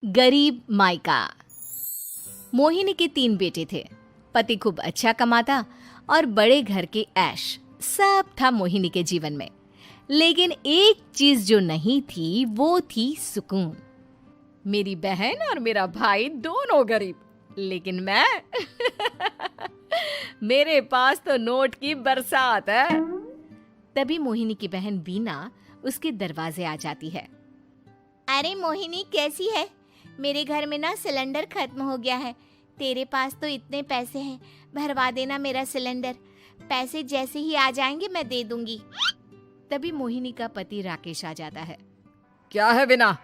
गरीब मायका। मोहिनी के 3 बेटे थे। पति खूब अच्छा कमाता और बड़े घर के ऐश सब था मोहिनी के जीवन में। लेकिन एक चीज जो नहीं थी वो थी सुकून। मेरी बहन और मेरा भाई दोनों गरीब, लेकिन मैं मेरे पास तो नोट की बरसात है। तभी मोहिनी की बहन बीना उसके दरवाजे आ जाती है। अरे मोहिनी, कैसी है? मेरे घर में ना सिलेंडर खत्म हो गया है। तेरे पास तो इतने पैसे हैं, भरवा देना मेरा सिलेंडर। पैसे जैसे ही आ जाएंगे मैं दे दूंगी। तभी मोहिनी का पति राकेश आ जाता है। क्या है बिना,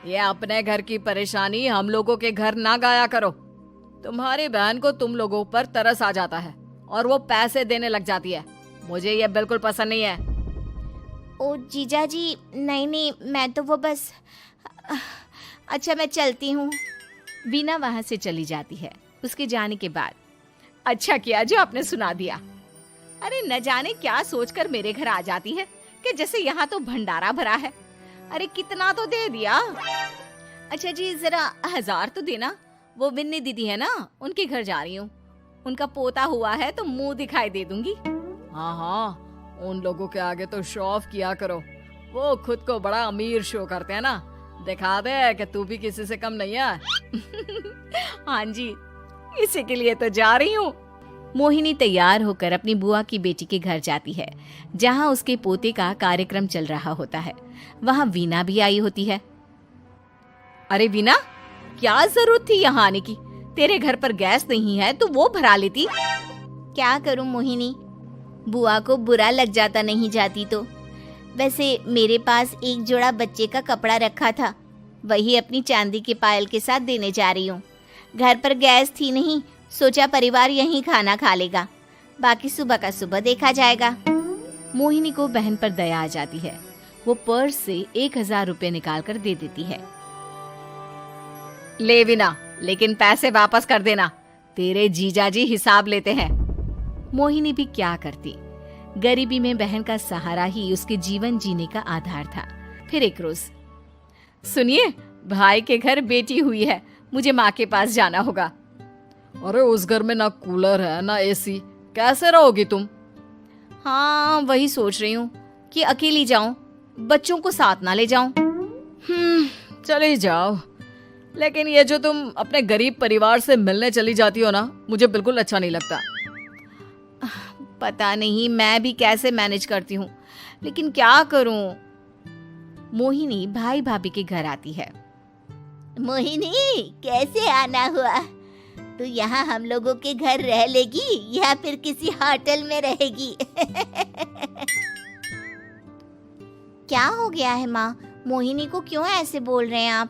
ये अपने घर की परेशानी हम लोगों के घर ना गाया करो। तुम्हारी बहन को तुम लोगों पर तरस आ जाता है और वो पैसे देने लग जाती है। मुझे ये बिल्कुल पसंद नहीं है। ओ जीजा जी, नहीं, मैं तो वो बस अच्छा मैं चलती हूँ। बीना वहां से चली जाती है। उसके जाने के बाद अच्छा किया जो आपने सुना दिया। अरे न जाने क्या सोचकर मेरे घर आ जाती है कि जैसे यहाँ तो भंडारा भरा है। अरे कितना तो दे दिया। अच्छा जी, जरा 1000 तो देना। वो बिन्नी दीदी है ना, उनके घर जा रही हूँ। उनका पोता हुआ है तो मुंह दिखाई दे दूंगी। हाँ, उन लोगों के आगे तो शो ऑफ किया करो। वो खुद को बड़ा अमीर शो करते हैं ना, दिखा दे कि तू भी किसी से कम नहीं है। हाँ जी, इसी के लिए तो जा रही हूँ। मोहिनी तैयार होकर अपनी बुआ की बेटी के घर जाती है, जहाँ उसके पोते का कार्यक्रम चल रहा होता है। वहाँ वीना भी आई होती है। अरे वीना, क्या जरूरत थी यहाँ आने की? तेरे घर पर गैस नहीं है तो वो भरा लेती। क्या करूं मोहिनी, बुआ को बुरा लग जाता नहीं जाती तो। वैसे मेरे पास एक जोड़ा बच्चे का कपड़ा रखा था, वही अपनी चांदी के पायल के साथ देने जा रही हूँ। घर पर गैस थी नहीं, सोचा परिवार यहीं खाना खा लेगा, बाकी सुबह का सुबह देखा जाएगा। मोहिनी को बहन पर दया आ जाती है। वो पर्स से 1000 रुपए निकाल कर दे देती है। ले बिना, लेकिन पैसे वापस कर देना, तेरे जीजाजी हिसाब लेते हैं। मोहिनी भी क्या करती, गरीबी में बहन का सहारा ही उसके जीवन जीने का आधार था। फिर एक रोज, सुनिए, भाई के घर बेटी हुई है, मुझे माँ के पास जाना होगा। अरे उस घर में ना कूलर है ना एसी, कैसे रहोगी तुम? हाँ, वही सोच रही हूँ कि अकेली जाऊं, बच्चों को साथ ना ले जाऊं। चले जाओ, लेकिन ये जो तुम अपने गरीब परिवार से मिलने चली जाती हो ना, मुझे बिल्कुल अच्छा नहीं लगता। पता नहीं मैं भी कैसे मैनेज करती हूँ, लेकिन क्या करूँ। मोहिनी भाई भाभी के घर आती है। मोहिनी, कैसे आना हुआ? तू यहाँ हम लोगों के घर रह लेगी या फिर किसी होटल में रहेगी? क्या हो गया है माँ? मोहिनी को क्यों ऐसे बोल रहे हैं आप?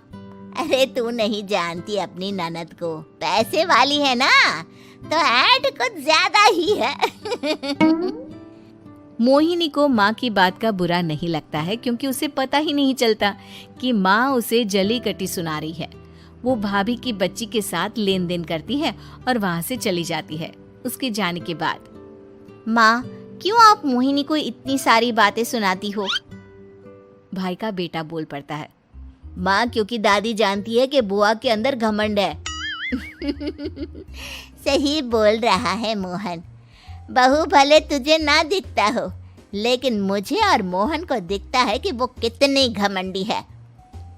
अरे तू नहीं जानती अपनी ननद को, पैसे वाली है ना, तो ऐड कुछ ज्यादा ही है। मोहिनी को माँ की बात का बुरा नहीं लगता है, क्योंकि उसे पता ही नहीं चलता कि माँ उसे जली कटी सुना रही है। वो भाभी की बच्ची के साथ लेन देन करती है और वहाँ से चली जाती है। उसके जाने के बाद, माँ, क्यों आप मोहिनी को इतनी सारी बातें सुनाती हो? भाई का बेटा बोल पड़ता है। माँ, क्योंकि दादी जानती है कि बुआ के अंदर घमंड है। सही बोल रहा है मोहन। बहू भले तुझे ना दिखता हो, लेकिन मुझे और मोहन को दिखता है कि वो कितनी घमंडी है।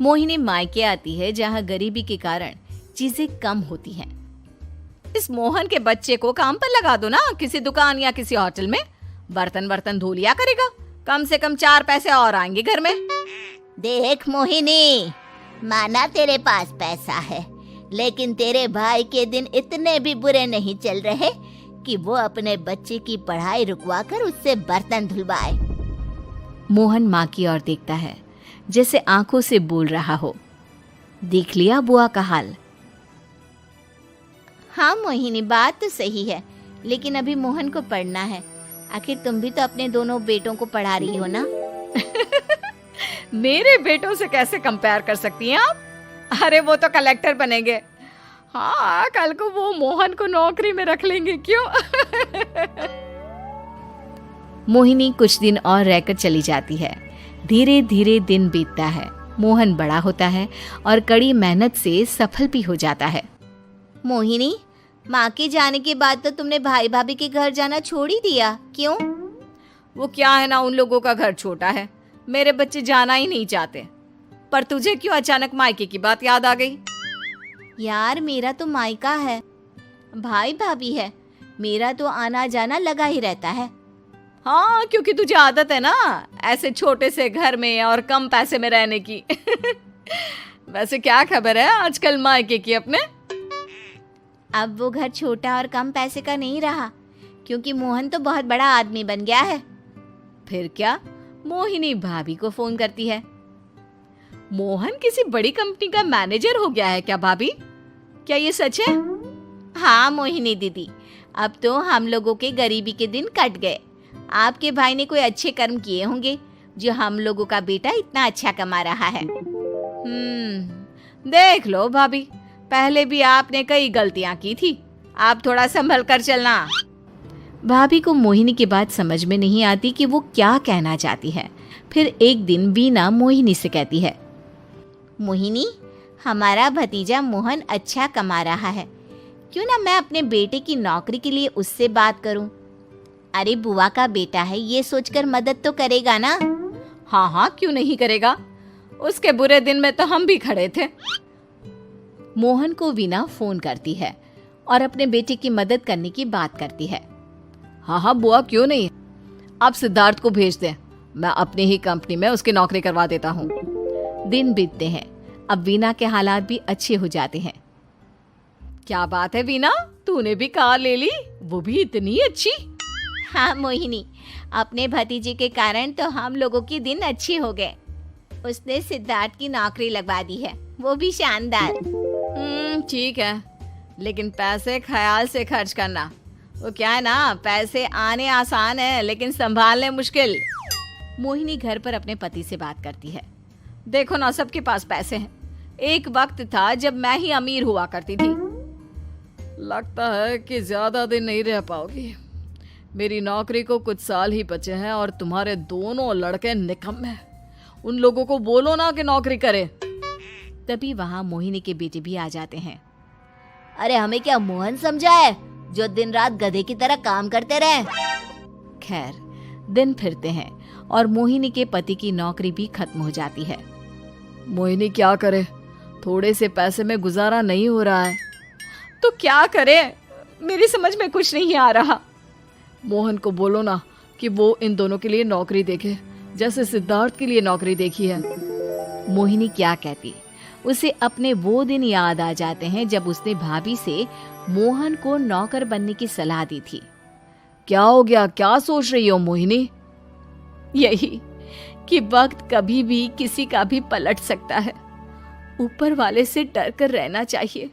मोहिनी मायके आती है, जहाँ गरीबी के कारण चीजें कम होती हैं। इस मोहन के बच्चे को काम पर लगा दो ना, किसी दुकान या किसी होटल में। बर्तन धो लिया करेगा, कम से कम 4 पैसे और आएंगे घर में। देख मोहिनी, माना तेरे पास पैसा है, लेकिन तेरे भाई के दिन इतने भी बुरे नहीं चल रहे कि वो अपने बच्चे की पढ़ाई रुकवाकर उससे बर्तन धुलवाए। मोहन माँ की ओर देखता है, जैसे आंखों से बोल रहा हो, देख लिया बुआ का हाल। हाँ मोहिनी, बात तो सही है, लेकिन अभी मोहन को पढ़ना है। आखिर तुम भी तो अपने दोनों बेटों को पढ़ा रही हो ना। मेरे बेटों से कैसे कंपेयर कर सकती हैं आप? अरे वो तो कलेक्टर बनेंगे। हाँ, कल को वो मोहन को नौकरी में रख लेंगे, क्यों? मोहिनी कुछ दिन और रहकर चली जाती है। धीरे धीरे दिन बीतता है मोहन बड़ा होता है और कड़ी मेहनत से सफल भी हो जाता है। मोहिनी, माँ के जाने के बाद तो तुमने भाई भाभी के घर जाना छोड़ ही दिया, क्यों? वो क्या है ना, उन लोगों का घर छोटा है, मेरे बच्चे जाना ही नहीं चाहते। पर तुझे क्यों अचानक मायके की बात याद आ गई? यार, मेरा तो मायका है, भाई भाभी है, मेरा तो आना जाना लगा ही रहता है। हाँ, क्योंकि तुझे आदत है ना ऐसे छोटे से घर में और कम पैसे में रहने की। वैसे क्या खबर है आजकल मायके की अपने? अब वो घर छोटा और कम पैसे का नहीं रहा, क्योंकि मोहन तो बहुत बड़ा आदमी बन गया है। फिर क्या? मोहिनी भाभी को फोन करती है। मोहन किसी बड़ी कंपनी का मैनेजर हो गया है क्या भाभी? क्या ये सच है? हाँ मोहिनी दीदी, अब तो हम लोगों के गरीबी के दिन कट गए। आपके भाई ने कोई अच्छे कर्म किए होंगे जो हम लोगों का बेटा इतना अच्छा कमा रहा है। देख लो भाभी, पहले भी आपने कई गलतियां की थी, आप थोड़ा संभल कर चलना। भाभी को मोहिनी की बात समझ में नहीं आती कि वो क्या कहना चाहती है। फिर एक दिन वीना मोहिनी से कहती है, मोहिनी, हमारा भतीजा मोहन अच्छा कमा रहा है, क्यों ना मैं अपने बेटे की नौकरी के लिए उससे बात करूं? अरे बुआ का बेटा है, ये सोचकर मदद तो करेगा ना? हाँ हाँ, क्यों नहीं करेगा, उसके बुरे दिन में तो हम भी खड़े थे। मोहन को वीना फोन करती है और अपने बेटे की मदद करने की बात करती है। हाँ हाँ बुआ, क्यों नहीं, आप सिद्धार्थ को भेज दें, मैं अपनी ही कंपनी में उसकी नौकरी करवा देता हूँ। दिन बीतते हैं, अब वीना के हालात भी अच्छे हो जाते हैं। क्या बात है वीना, तूने भी कार ले ली, वो भी इतनी अच्छी? हाँ मोहिनी, अपने भतीजे के कारण तो हम लोगों के दिन अच्छे हो गए। उसने सिद्धार्थ की नौकरी लगवा दी है, वो भी शानदार। ठीक है, लेकिन पैसे ख्याल से खर्च करना। वो क्या है ना, पैसे आने आसान है लेकिन संभालने मुश्किल। मोहिनी घर पर अपने पति से बात करती है। देखो ना, सबके पास पैसे हैं, एक वक्त था जब मैं ही अमीर हुआ करती थी। लगता है कि ज्यादा दिन नहीं रह पाओगी, मेरी नौकरी को कुछ साल ही बचे हैं और तुम्हारे दोनों लड़के निकम्मे हैं। उन लोगों को बोलो ना कि नौकरी करे। तभी वहां मोहिनी के बेटे भी आ जाते हैं। अरे हमें क्या मोहन समझा है जो दिन रात गधे की तरह काम करते रहे? खैर, दिन फिरते हैं और मोहिनी के पति की नौकरी भी खत्म हो जाती है। मोहिनी क्या करे, थोड़े से पैसे में गुजारा नहीं हो रहा है। तो क्या करे, मेरी समझ में कुछ नहीं आ रहा। मोहन को बोलो ना कि वो इन दोनों के लिए नौकरी देखे, जैसे सिद्धार्थ के लिए नौकरी देखी है। मोहिनी क्या कहती, उसे अपने वो दिन याद आ जाते हैं जब उसने भाभी से मोहन को नौकर बनने की सलाह दी थी। क्या हो गया, क्या सोच रही हो मोहिनी? यही कि वक्त कभी भी किसी का भी पलट सकता है, ऊपर वाले से डर कर रहना चाहिए।